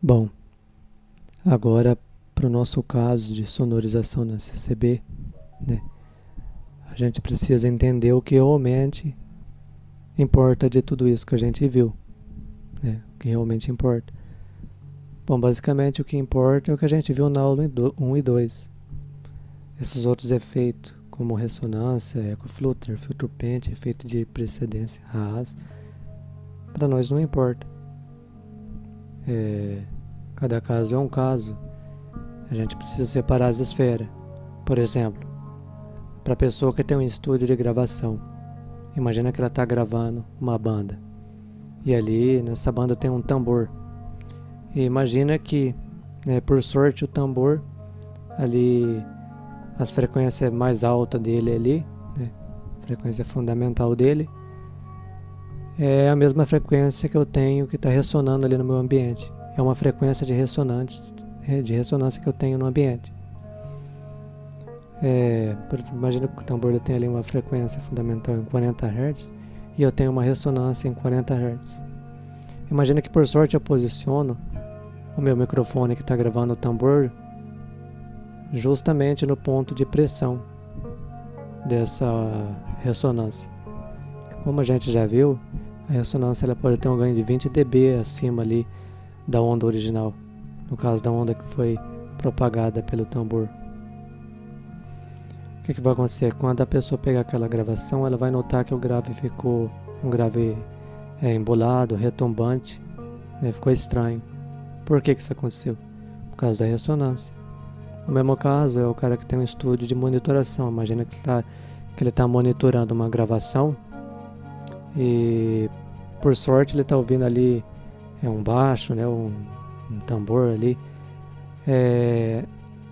Bom, agora para o nosso caso de sonorização na CCB, né, a gente precisa entender o que realmente importa de tudo isso que a gente viu, né, o que realmente importa. Bom, basicamente o que importa é o que a gente viu na aula 1 e 2. Esses outros efeitos, como ressonância, ecoflutter, filtro pente, efeito de precedência, Haas, para nós não importa. Cada caso é um caso. A gente precisa separar as esferas. Por exemplo, para a pessoa que tem um estúdio de gravação, imagina que ela está gravando uma banda. E ali, nessa banda tem um tambor. E imagina que, por sorte, o tambor, ali, as frequências mais altas dele ali, a frequência fundamental dele, é a mesma frequência que eu tenho que está ressonando ali no meu ambiente. É uma frequência de ressonância que eu tenho no ambiente. Por exemplo, imagina que o tambor tem ali uma frequência fundamental em 40 Hz e eu tenho uma ressonância em 40 Hz. Imagina que por sorte eu posiciono o meu microfone que está gravando o tambor justamente no ponto de pressão dessa ressonância. Como a gente já viu, a ressonância ela pode ter um ganho de 20 dB acima ali da onda original, no caso da onda que foi propagada pelo tambor. O que vai acontecer? Quando a pessoa pegar aquela gravação, ela vai notar que o grave ficou um grave embolado, retumbante, ficou estranho. Por que isso aconteceu? Por causa da ressonância. O mesmo caso é o cara que tem um estúdio de monitoração. Imagina que ele está monitorando uma gravação e por sorte ele está ouvindo ali um baixo, um tambor ali,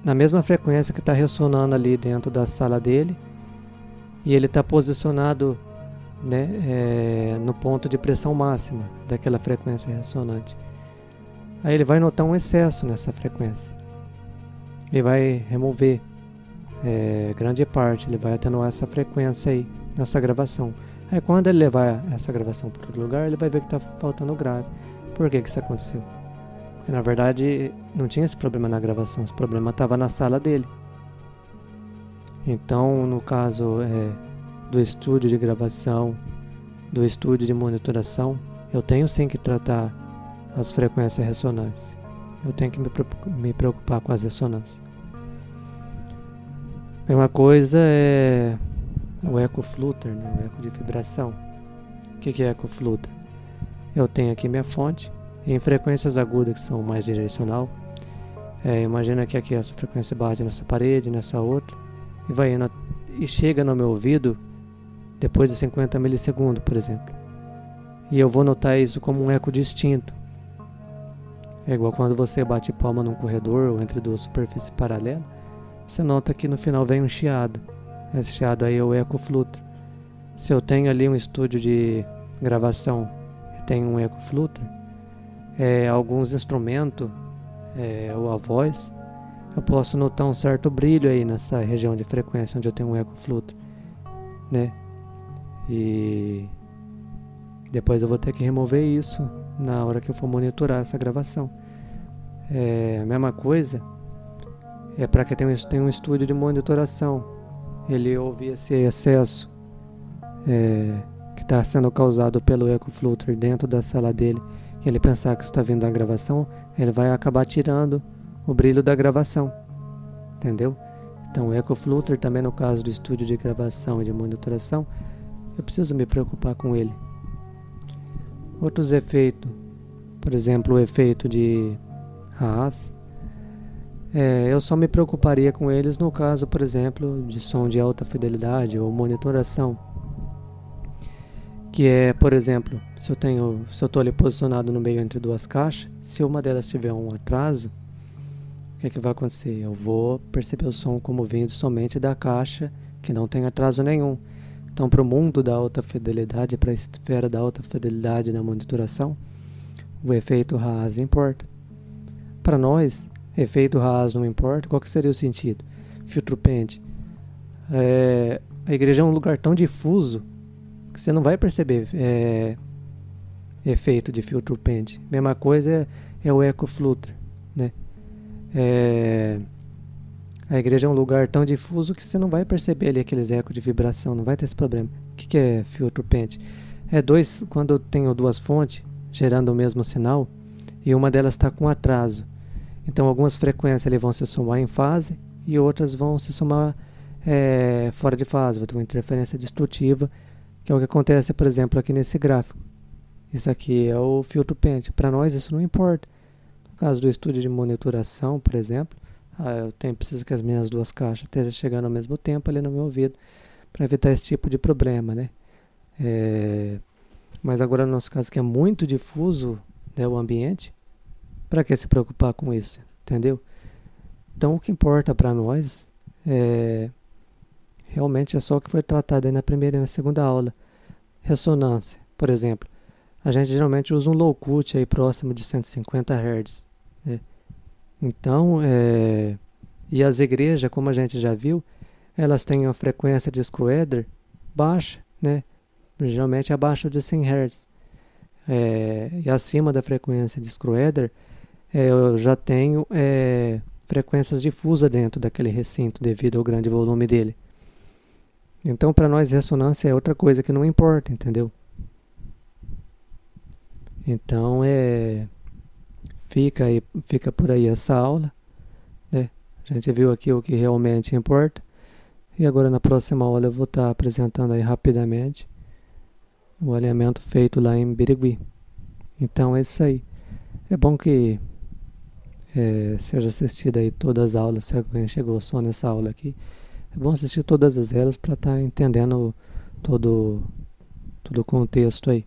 na mesma frequência que está ressonando ali dentro da sala dele, e ele está posicionado no ponto de pressão máxima daquela frequência ressonante. Aí ele vai notar um excesso nessa frequência. Ele vai remover grande parte, ele vai atenuar essa frequência aí nessa gravação. Aí quando ele levar essa gravação para outro lugar, ele vai ver que está faltando grave. Por que isso aconteceu? Porque na verdade não tinha esse problema na gravação, esse problema estava na sala dele. Então, no caso do estúdio de gravação, do estúdio de monitoração, eu tenho sim que tratar as frequências ressonantes. Eu tenho que me preocupar com as ressonâncias. A mesma coisa é o ecoflutter, o eco de vibração. O que é ecoflutter? Eu tenho aqui minha fonte, em frequências agudas que são mais direcional. Imagina que aqui essa frequência bate nessa parede, nessa outra, e vai indo, e chega no meu ouvido depois de 50 milissegundos, por exemplo. E eu vou notar isso como um eco distinto. É igual quando você bate palma num corredor ou entre duas superfícies paralelas, você nota que no final vem um chiado. Esse chiado aí é o ecoflutter. Se eu tenho ali um estúdio de gravação tem um ecoflutter, alguns instrumentos ou a voz, eu posso notar um certo brilho aí nessa região de frequência onde eu tenho um ecoflutter, e depois eu vou ter que remover isso na hora que eu for monitorar essa gravação. A mesma coisa para quem tem um estúdio de monitoração, ele ouve esse excesso que está sendo causado pelo ecoflutter dentro da sala dele, e ele pensar que está vindo da gravação, ele vai acabar tirando o brilho da gravação, entendeu? Então o ecoflutter também, no caso do estúdio de gravação e de monitoração, eu preciso me preocupar com ele. Outros efeitos, por exemplo, o efeito de Haas, eu só me preocuparia com eles no caso, por exemplo, de som de alta fidelidade ou monitoração. Que é, por exemplo, se eu estou ali posicionado no meio entre duas caixas, se uma delas tiver um atraso, o que vai acontecer? Eu vou perceber o som como vindo somente da caixa que não tem atraso nenhum. Então, para o mundo da alta fidelidade, para a esfera da alta fidelidade na monitoração, o efeito Haas importa. Para nós, efeito Haas não importa. Qual que seria o sentido? Filtro pente. A igreja é um lugar tão difuso que você não vai perceber efeito de filtro pend. Mesma coisa é o eco flutter, né? A igreja é um lugar tão difuso que você não vai perceber ali aqueles ecos de vibração, não vai ter esse problema. O que é filtro pend? Quando eu tenho duas fontes gerando o mesmo sinal e uma delas está com atraso. Então algumas frequências ali vão se somar em fase e outras vão se somar fora de fase, vai ter uma interferência destrutiva, que é o que acontece, por exemplo, aqui nesse gráfico. Isso aqui é o filtro pend. Para nós isso não importa. No caso do estúdio de monitoração, por exemplo, eu preciso que as minhas duas caixas estejam chegando ao mesmo tempo ali no meu ouvido para evitar esse tipo de problema, né? Mas agora no nosso caso que é muito difuso, né, o ambiente, para que se preocupar com isso, entendeu? Então o que importa para nós realmente é só o que foi tratado aí na primeira e na segunda aula. Ressonância, por exemplo. A gente geralmente usa um low cut aí próximo de 150 Hz, né? Então, e as igrejas, como a gente já viu, elas têm uma frequência de screw-edder baixa, né? Geralmente abaixo de 100 Hz. E acima da frequência de screw-edder, eu já tenho frequências difusas dentro daquele recinto devido ao grande volume dele. Então, para nós, ressonância é outra coisa que não importa, entendeu? Então, fica por aí essa aula, né? A gente viu aqui o que realmente importa. E agora, na próxima aula, eu vou estar apresentando aí rapidamente o alinhamento feito lá em Birigui. Então, é isso aí. É bom que seja assistida aí todas as aulas. Se alguém chegou só nessa aula aqui, é bom assistir todas as elas para estar entendendo todo o contexto aí.